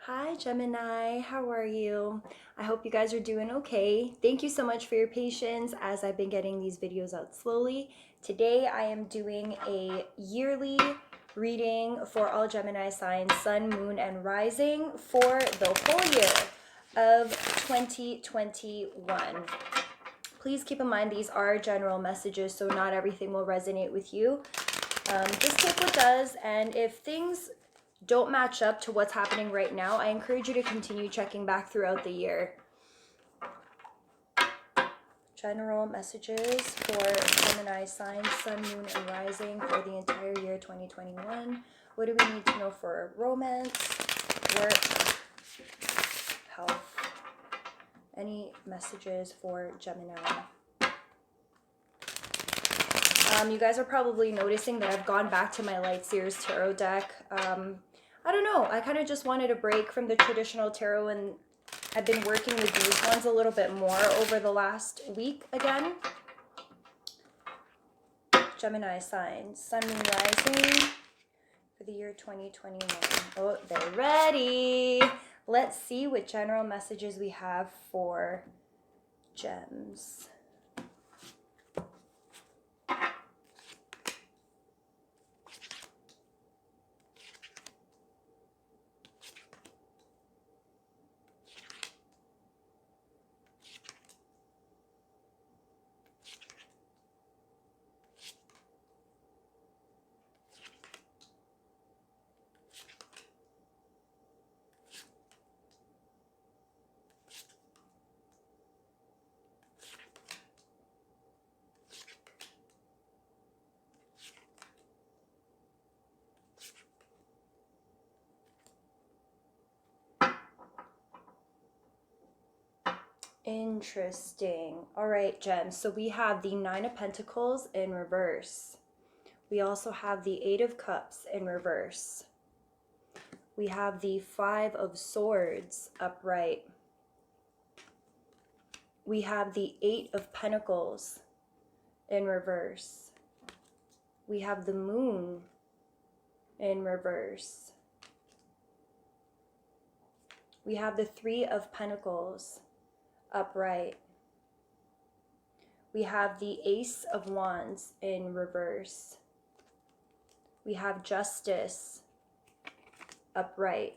Hi Gemini, how are you? I hope you guys are doing okay. Thank you so much for your patience as I've been getting these videos out slowly. Today I am doing a yearly reading for all Gemini signs, sun, moon, and rising for the whole year of 2021. Please keep in mind these are general messages, so not everything will resonate with you. Just take what does, and if things don't match up to what's happening right now, I encourage you to continue checking back throughout the year. General messages for Gemini signs, sun, moon, and rising for the entire year 2021. What do we need to know for romance, work, health? Any messages for Gemini? You guys are probably noticing that I've gone back to my Light Seers Tarot deck. I don't know, I kind of just wanted a break from the traditional tarot, and I've been working with these ones a little bit more over the last week again. Gemini signs, sun, moon, rising for the year 2021. Oh, they're ready. Let's see what general messages we have for gems. Interesting. All right, gems. So we have the Nine of Pentacles in reverse. We also have the Eight of Cups in reverse. We have the Five of Swords upright. We have the Eight of Pentacles in reverse. We have the Moon in reverse. We have the Three of Pentacles upright. We have the Ace of Wands in reverse. We have Justice upright.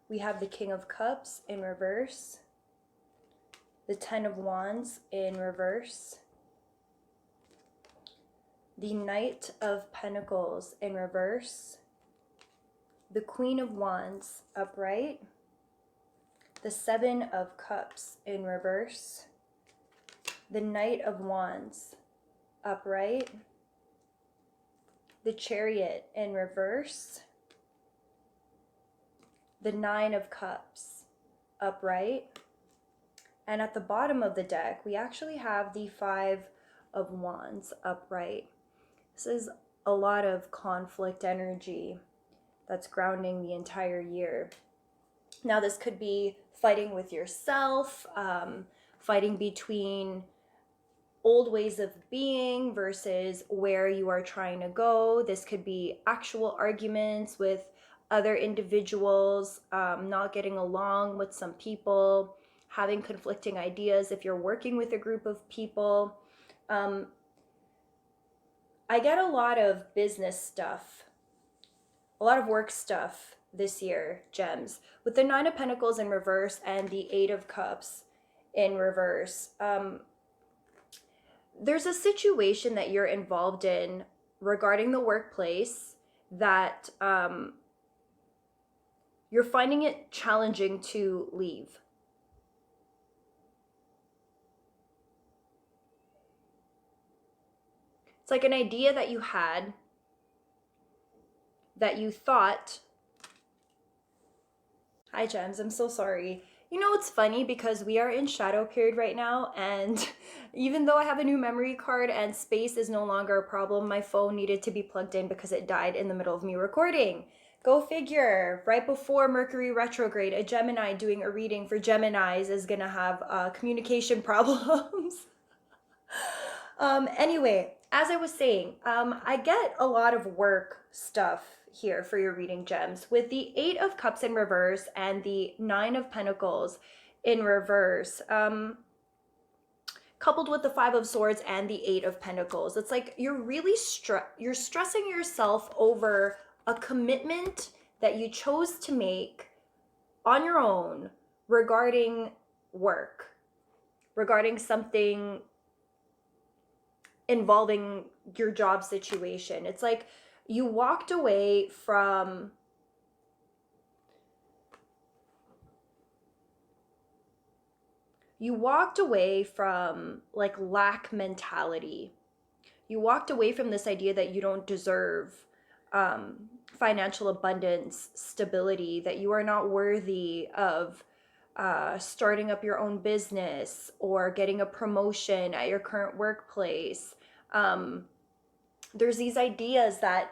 We have the King of Cups in reverse. The Ten of Wands in reverse. The Knight of Pentacles in reverse. The Queen of Wands upright. The Seven of Cups in reverse. The Knight of Wands upright. The Chariot in reverse. The Nine of Cups upright. And at the bottom of the deck, we actually have the Five of Wands upright. This is a lot of conflict energy that's grounding the entire year. Now, this could be fighting with yourself, fighting between old ways of being versus where you are trying to go. This could be actual arguments with other individuals, not getting along with some people, having conflicting ideas if you're working with a group of people. I get a lot of business stuff, a lot of work stuff this year, gems, with the Nine of Pentacles in reverse and the Eight of Cups in reverse. There's a situation that you're involved in regarding the workplace that you're finding it challenging to leave. It's like an idea that you had, that you thought. Hi, gems. I'm so sorry. You know, it's funny because we are in shadow period right now, and even though I have a new memory card and space is no longer a problem, my phone needed to be plugged in because it died in the middle of me recording. Go figure. Right before Mercury retrograde, a Gemini doing a reading for Geminis is gonna have communication problems. Anyway, as I was saying, I get a lot of work stuff here for your reading, gems. With the 8 of Cups in reverse and the 9 of Pentacles in reverse, coupled with the 5 of Swords and the 8 of Pentacles, it's like you're really you're stressing yourself over a commitment that you chose to make on your own regarding work, regarding something involving your job situation. It's like you walked away from like lack mentality. You walked away from this idea that you don't deserve financial abundance, stability, that you are not worthy of starting up your own business or getting a promotion at your current workplace. There's these ideas that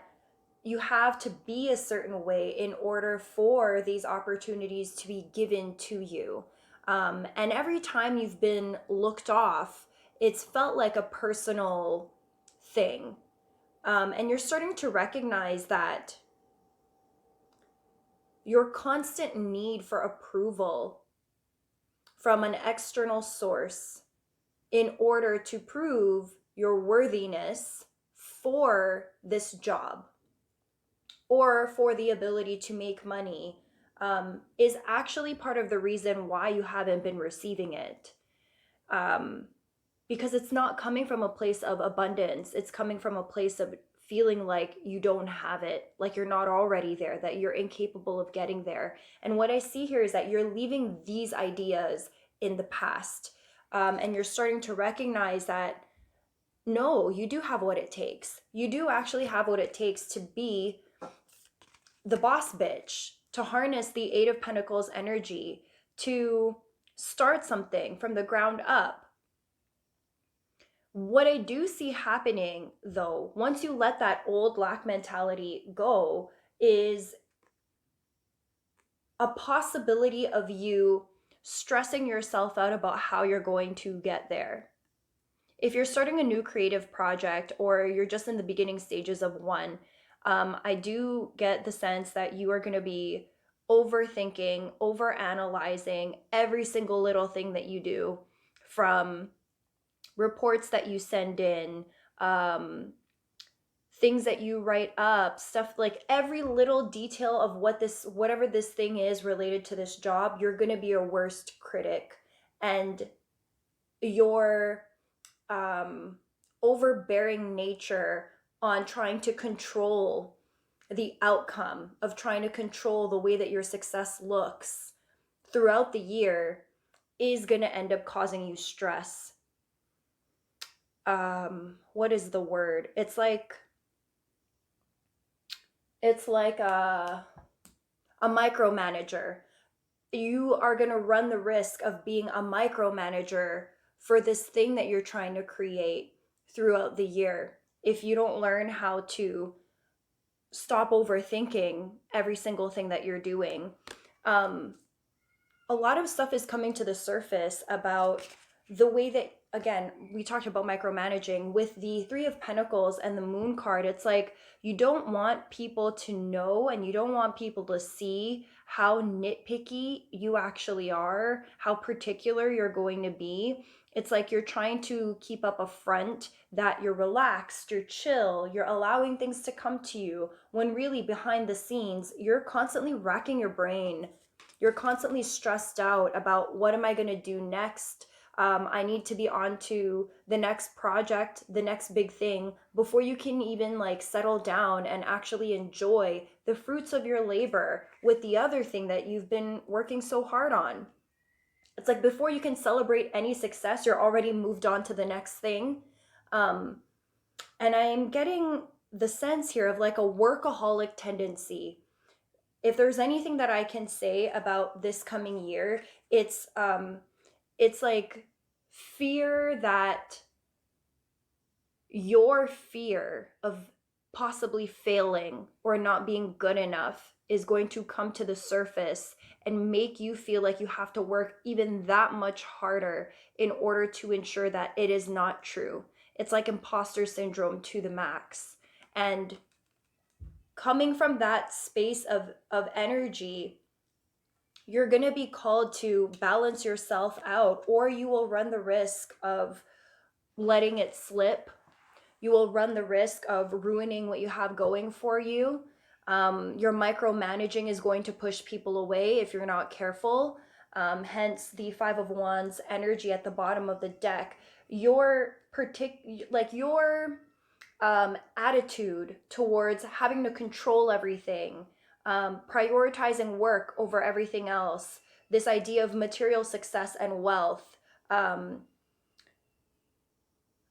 you have to be a certain way in order for these opportunities to be given to you. And every time you've been looked off, it's felt like a personal thing. And you're starting to recognize that your constant need for approval from an external source in order to prove your worthiness for this job or for the ability to make money is actually part of the reason why you haven't been receiving it. Because it's not coming from a place of abundance. It's coming from a place of feeling like you don't have it, like you're not already there, that you're incapable of getting there. And what I see here is that you're leaving these ideas in the past. And you're starting to recognize that, no, you do have what it takes. You do actually have what it takes to be the boss bitch, to harness the 8 of Pentacles energy, to start something from the ground up. What I do see happening, though, once you let that old lack mentality go, is a possibility of you stressing yourself out about how you're going to get there. If you're starting a new creative project or you're just in the beginning stages of one, I do get the sense that you are going to be overthinking, overanalyzing every single little thing that you do, from reports that you send in, things that you write up, stuff like every little detail of whatever this thing is related to this job. You're going to be your worst critic, and your overbearing nature on trying to control the outcome, of trying to control the way that your success looks throughout the year, is going to end up causing you stress. What is the word? It's like a micromanager. You are going to run the risk of being a micromanager for this thing that you're trying to create throughout the year if you don't learn how to stop overthinking every single thing that you're doing. A lot of stuff is coming to the surface about the way that, again, we talked about micromanaging with the 3 of Pentacles and the Moon card. It's like you don't want people to know, and you don't want people to see how nitpicky you actually are, how particular you're going to be. It's like you're trying to keep up a front that you're relaxed, you're chill, you're allowing things to come to you, when really behind the scenes, you're constantly racking your brain. You're constantly stressed out about, what am I going to do next? I need to be on to the next project, the next big thing, before you can even like settle down and actually enjoy the fruits of your labor with the other thing that you've been working so hard on. It's like before you can celebrate any success, you're already moved on to the next thing. And I'm getting the sense here of like a workaholic tendency. If there's anything that I can say about this coming year, it's like fear that your fear of possibly failing or not being good enough is going to come to the surface and make you feel like you have to work even that much harder in order to ensure that it is not true. It's like imposter syndrome to the max. And coming from that space of energy, you're going to be called to balance yourself out, or you will run the risk of letting it slip. You will run the risk of ruining what you have going for you. Your micromanaging is going to push people away if you're not careful. Hence the Five of Wands energy at the bottom of the deck. Your attitude towards having to control everything, prioritizing work over everything else, this idea of material success and wealth.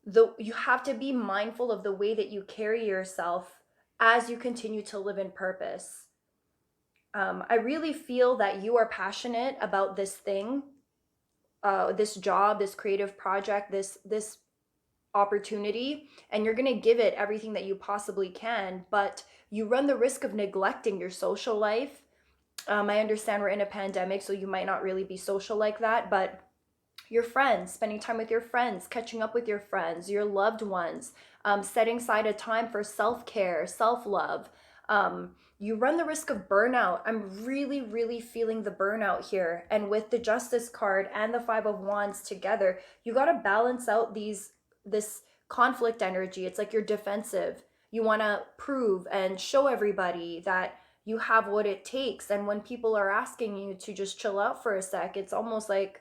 You have to be mindful of the way that you carry yourself as you continue to live in purpose. I really feel that you are passionate about this thing, this job, this creative project, this opportunity, and you're going to give it everything that you possibly can, but you run the risk of neglecting your social life. I understand we're in a pandemic, so you might not really be social like that, but your friends, spending time with your friends, catching up with your friends, your loved ones, setting aside a time for self-care, self-love. You run the risk of burnout. I'm really, really feeling the burnout here. And with the Justice card and the Five of Wands together, you got to balance out this conflict energy. It's like you're defensive. You want to prove and show everybody that you have what it takes. And when people are asking you to just chill out for a sec, it's almost like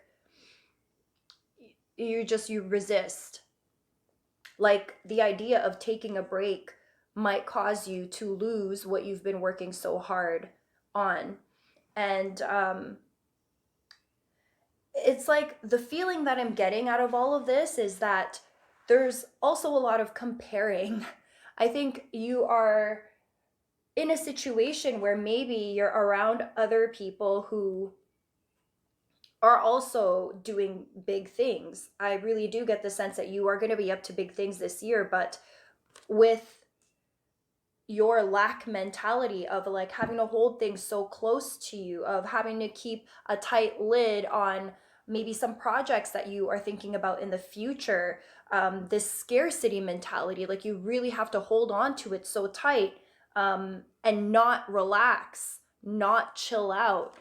you resist. Like the idea of taking a break might cause you to lose what you've been working so hard on. And it's like the feeling that I'm getting out of all of this is that there's also a lot of comparing. I think you are in a situation where maybe you're around other people who are also doing big things. I really do get the sense that you are going to be up to big things this year, but with your lack mentality of like having to hold things so close to you, of having to keep a tight lid on maybe some projects that you are thinking about in the future, this scarcity mentality, like you really have to hold on to it so tight, and not relax, not chill out,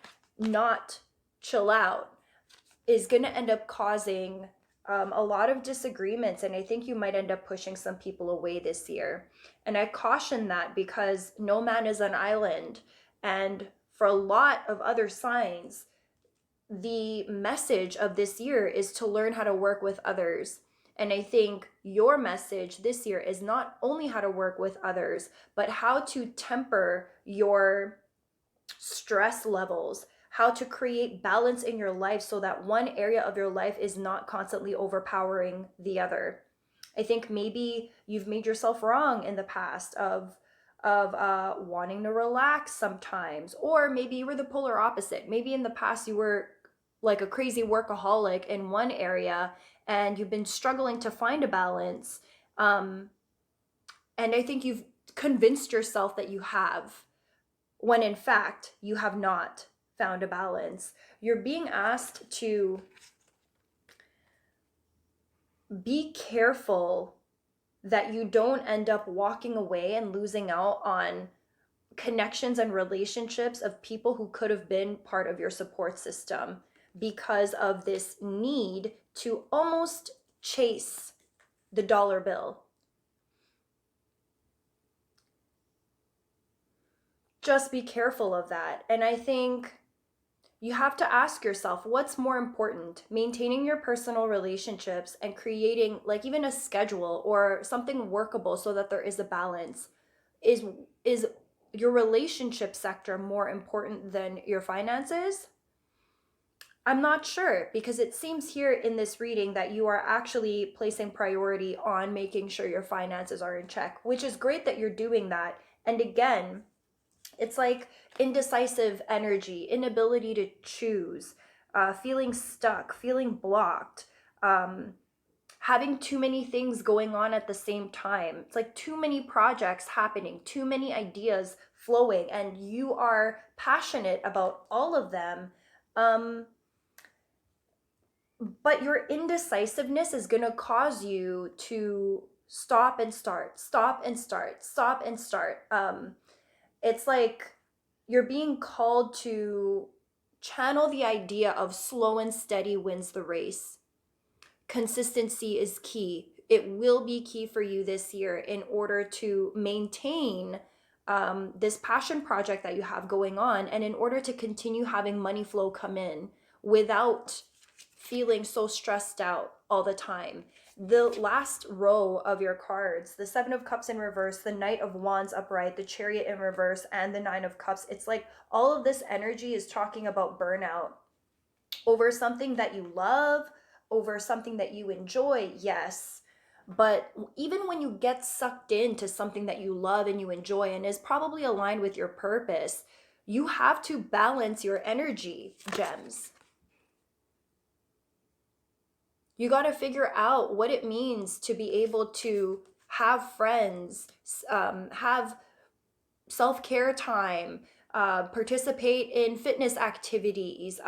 is going to end up causing a lot of disagreements. And I think you might end up pushing some people away this year. And I caution that because no man is an island. And for a lot of other signs, the message of this year is to learn how to work with others. And I think your message this year is not only how to work with others, but how to temper your stress levels, how to create balance in your life so that one area of your life is not constantly overpowering the other. I think maybe you've made yourself wrong in the past of wanting to relax sometimes, or maybe you were the polar opposite. Maybe in the past you were like a crazy workaholic in one area and you've been struggling to find a balance. And I think you've convinced yourself that you have, when in fact you have not found a balance. You're being asked to be careful that you don't end up walking away and losing out on connections and relationships of people who could have been part of your support system because of this need to almost chase the dollar bill. Just be careful of that. And I think you have to ask yourself, what's more important? Maintaining your personal relationships and creating like even a schedule or something workable so that there is a balance. Is your relationship sector more important than your finances? I'm not sure, because it seems here in this reading that you are actually placing priority on making sure your finances are in check, which is great that you're doing that. And again, it's like indecisive energy, inability to choose, feeling stuck, feeling blocked, having too many things going on at the same time. It's like too many projects happening, too many ideas flowing, and you are passionate about all of them. But your indecisiveness is going to cause you to stop and start, stop and start, stop and start. It's like you're being called to channel the idea of slow and steady wins the race. Consistency is key. It will be key for you this year in order to maintain this passion project that you have going on, and in order to continue having money flow come in without feeling so stressed out all the time. The last row of your cards, the Seven of Cups in reverse, the Knight of Wands upright, the Chariot in reverse, and the Nine of Cups, it's like all of this energy is talking about burnout over something that you love, over something that you enjoy, yes. But even when you get sucked into something that you love and you enjoy and is probably aligned with your purpose, you have to balance your energy, gems. You got to figure out what it means to be able to have friends, have self-care time, participate in fitness activities.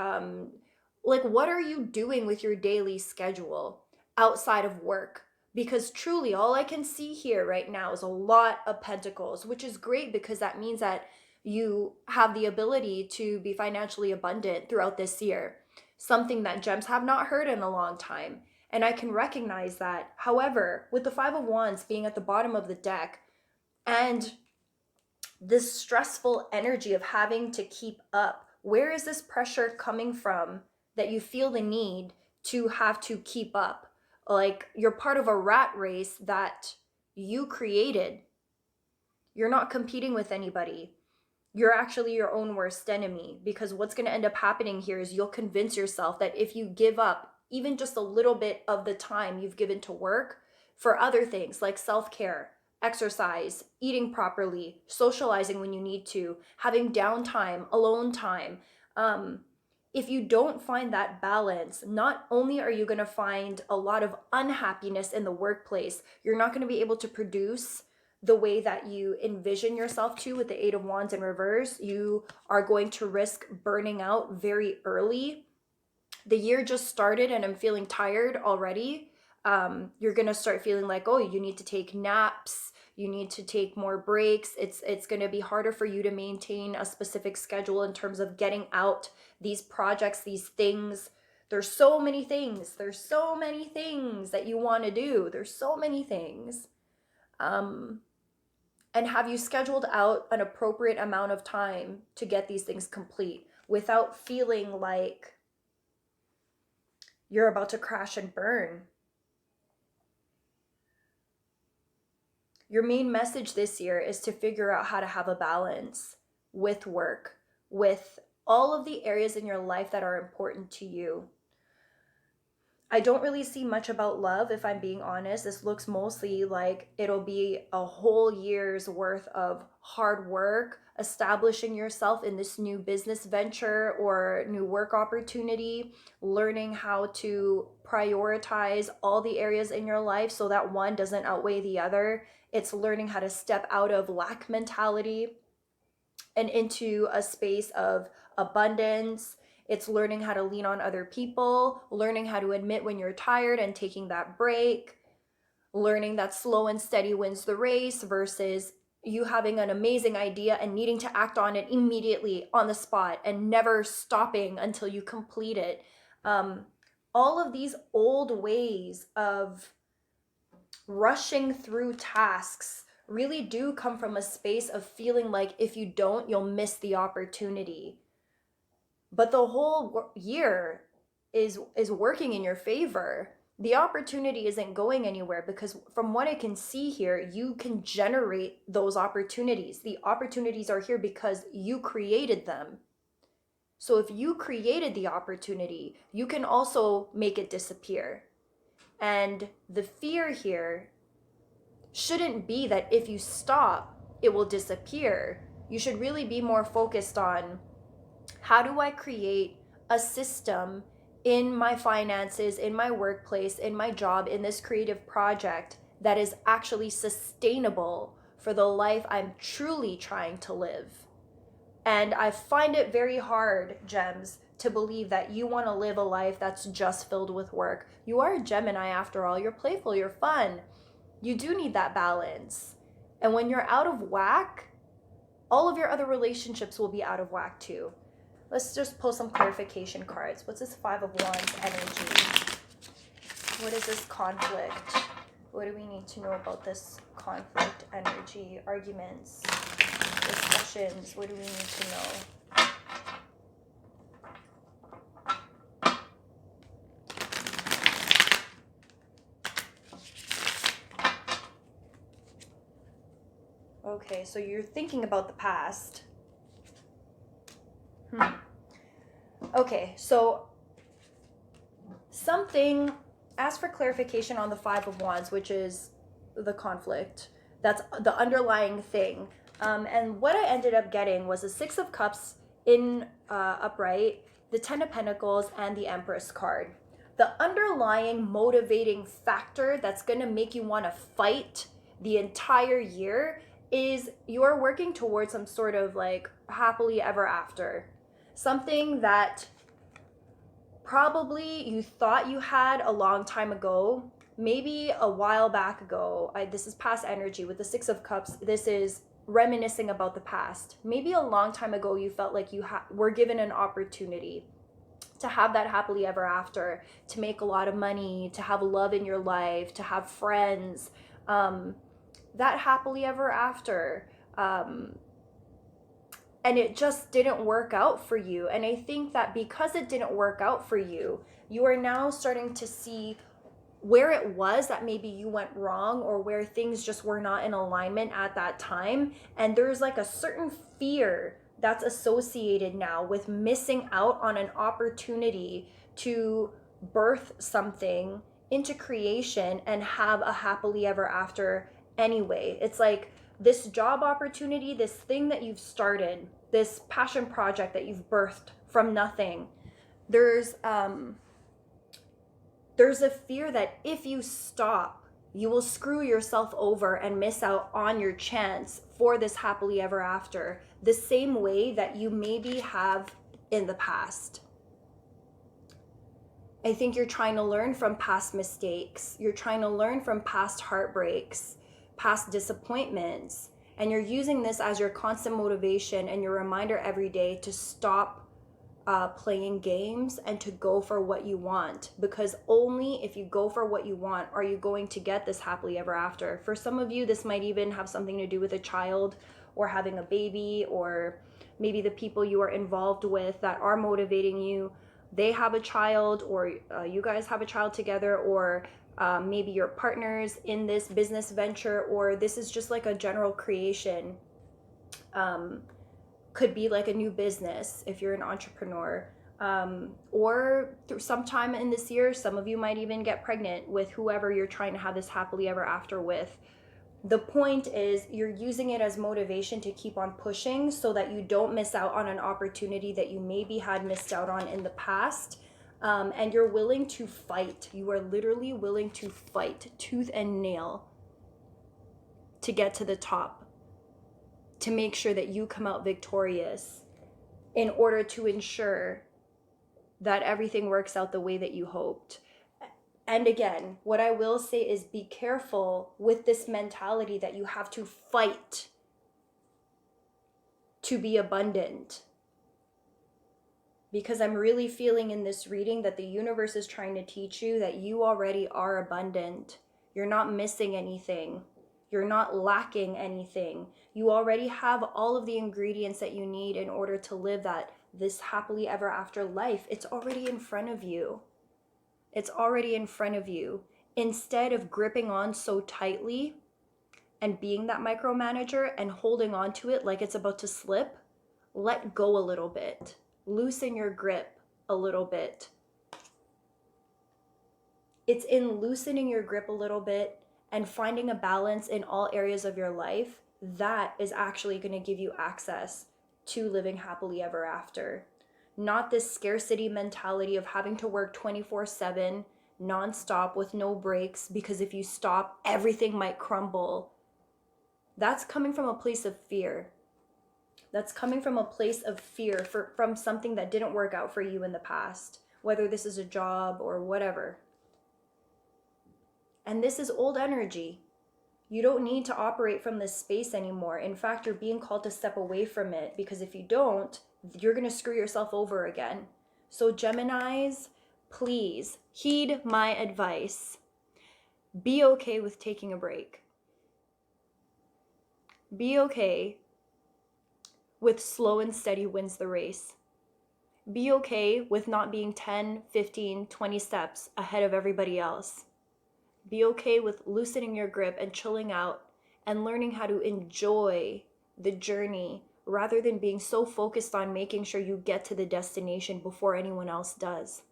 Like, what are you doing with your daily schedule outside of work? Because truly, all I can see here right now is a lot of pentacles, which is great because that means that you have the ability to be financially abundant throughout this year, something that gems have not heard in a long time. And I can recognize that. However, with the Five of Wands being at the bottom of the deck and this stressful energy of having to keep up, where is this pressure coming from that you feel the need to have to keep up? Like, you're part of a rat race that you created. You're not competing with anybody. You're actually your own worst enemy, because what's going to end up happening here is you'll convince yourself that if you give up even just a little bit of the time you've given to work for other things like self-care, exercise, eating properly, socializing when you need to, having downtime, alone time, if you don't find that balance, not only are you going to find a lot of unhappiness in the workplace, you're not going to be able to produce the way that you envision yourself to with the Eight of Wands in reverse. You are going to risk burning out very early. The year just started and I'm feeling tired already. You're going to start feeling like, oh, you need to take naps. You need to take more breaks. It's going to be harder for you to maintain a specific schedule in terms of getting out these projects, these things. There's so many things. There's so many things that you want to do. There's so many things. And have you scheduled out an appropriate amount of time to get these things complete without feeling like you're about to crash and burn? Your main message this year is to figure out how to have a balance with work, with all of the areas in your life that are important to you. I don't really see much about love, if I'm being honest. This looks mostly like it'll be a whole year's worth of hard work, establishing yourself in this new business venture or new work opportunity, learning how to prioritize all the areas in your life so that one doesn't outweigh the other. It's learning how to step out of lack mentality and into a space of abundance. It's learning how to lean on other people, learning how to admit when you're tired and taking that break, learning that slow and steady wins the race versus you having an amazing idea and needing to act on it immediately on the spot and never stopping until you complete it. All of these old ways of rushing through tasks really do come from a space of feeling like if you don't, you'll miss the opportunity. But the whole year is working in your favor. The opportunity isn't going anywhere because from what I can see here, you can generate those opportunities. The opportunities are here because you created them. So if you created the opportunity, you can also make it disappear. And the fear here shouldn't be that if you stop, it will disappear. You should really be more focused on, how do I create a system in my finances, in my workplace, in my job, in this creative project that is actually sustainable for the life I'm truly trying to live? And I find it very hard, gems, to believe that you want to live a life that's just filled with work. You are a Gemini after all. You're playful, you're fun. You do need that balance. And when you're out of whack, all of your other relationships will be out of whack too. Let's just pull some clarification cards. What's this Five of Wands energy? What is this conflict? What do we need to know about this conflict energy? Arguments, discussions, what do we need to know? Okay, so you're thinking about the past. Okay, so ask for clarification on the Five of Wands, which is the conflict. That's the underlying thing. And what I ended up getting was the Six of Cups in upright, the Ten of Pentacles, and the Empress card. The underlying motivating factor that's going to make you want to fight the entire year is you're working towards some sort of like happily ever after. Something that probably you thought you had a long time ago, maybe a while back ago. This is past energy with the Six of Cups. This is reminiscing about the past. Maybe a long time ago you felt like you were given an opportunity to have that happily ever after, to make a lot of money, to have love in your life, to have friends, that happily ever after. And it just didn't work out for you. And I think that because it didn't work out for you, you are now starting to see where it was that maybe you went wrong, or where things just were not in alignment at that time. And there's like a certain fear that's associated now with missing out on an opportunity to birth something into creation and have a happily ever after anyway. It's like this job opportunity, this thing that you've started, this passion project that you've birthed from nothing. There's a fear that if you stop, you will screw yourself over and miss out on your chance for this happily ever after, the same way that you maybe have in the past. I think you're trying to learn from past mistakes. You're trying to learn from past heartbreaks, past disappointments, and you're using this as your constant motivation and your reminder every day to stop playing games and to go for what you want, because only if you go for what you want are you going to get this happily ever after. For some of you, this might even have something to do with a child or having a baby, or maybe the people you are involved with that are motivating you, they have a child, or you guys have a child together, or maybe you're partners in this business venture, or this is just like a general creation. Could be like a new business if you're an entrepreneur, or through sometime in this year, some of you might even get pregnant with whoever you're trying to have this happily ever after with. The point is you're using it as motivation to keep on pushing so that you don't miss out on an opportunity that you maybe had missed out on in the past. And you're willing to fight. You are literally willing to fight tooth and nail to get to the top, to make sure that you come out victorious, in order to ensure that everything works out the way that you hoped. And again, what I will say is be careful with this mentality that you have to fight to be abundant. Because I'm really feeling in this reading that the universe is trying to teach you that you already are abundant. You're not missing anything. You're not lacking anything. You already have all of the ingredients that you need in order to live this happily ever after life. It's already in front of you. It's already in front of you. Instead of gripping on so tightly and being that micromanager and holding on to it like it's about to slip, let go a little bit. Loosen your grip a little bit. It's in loosening your grip a little bit and finding a balance in all areas of your life that is actually going to give you access to living happily ever after. Not this scarcity mentality of having to work 24/7 nonstop with no breaks, because if you stop, everything might crumble. That's coming from a place of fear. That's coming from a place of fear from something that didn't work out for you in the past, whether this is a job or whatever. And this is old energy. You don't need to operate from this space anymore. In fact, you're being called to step away from it, because if you don't, you're going to screw yourself over again. So Geminis, please heed my advice. Be okay with taking a break. Be okay with slow and steady wins the race. Be okay with not being 10, 15, 20 steps ahead of everybody else. Be okay with loosening your grip and chilling out and learning how to enjoy the journey rather than being so focused on making sure you get to the destination before anyone else does.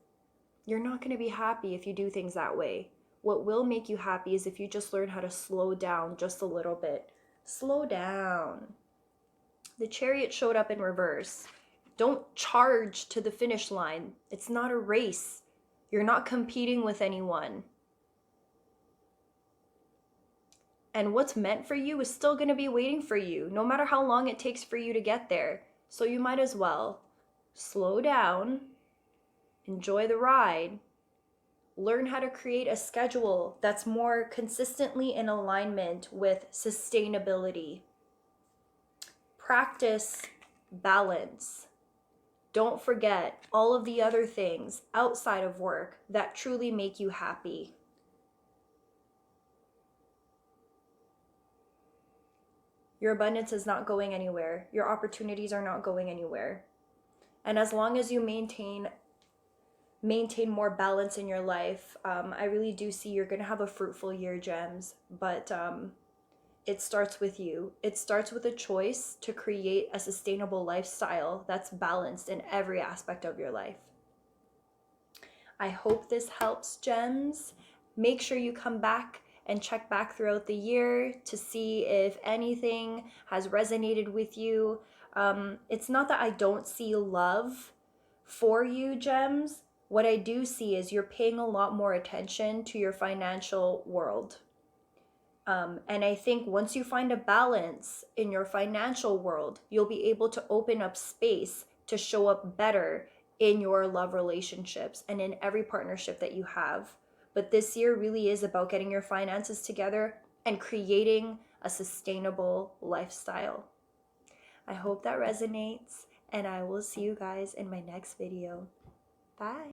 You're not going to be happy if you do things that way. What will make you happy is if you just learn how to slow down just a little bit. Slow down. The Chariot showed up in reverse. Don't charge to the finish line. It's not a race. You're not competing with anyone. And what's meant for you is still going to be waiting for you, no matter how long it takes for you to get there. So you might as well slow down, enjoy the ride, learn how to create a schedule that's more consistently in alignment with sustainability. Practice balance. Don't forget all of the other things outside of work that truly make you happy. Your abundance is not going anywhere. Your opportunities are not going anywhere. And as long as you maintain more balance in your life, I really do see you're going to have a fruitful year, Gems. But it starts with you. It starts with a choice to create a sustainable lifestyle that's balanced in every aspect of your life. I hope this helps, Gems. Make sure you come back and check back throughout the year to see if anything has resonated with you. It's not that I don't see love for you, Gems. What I do see is you're paying a lot more attention to your financial world. And I think once you find a balance in your financial world, you'll be able to open up space to show up better in your love relationships and in every partnership that you have. But this year really is about getting your finances together and creating a sustainable lifestyle. I hope that resonates, and I will see you guys in my next video. Bye.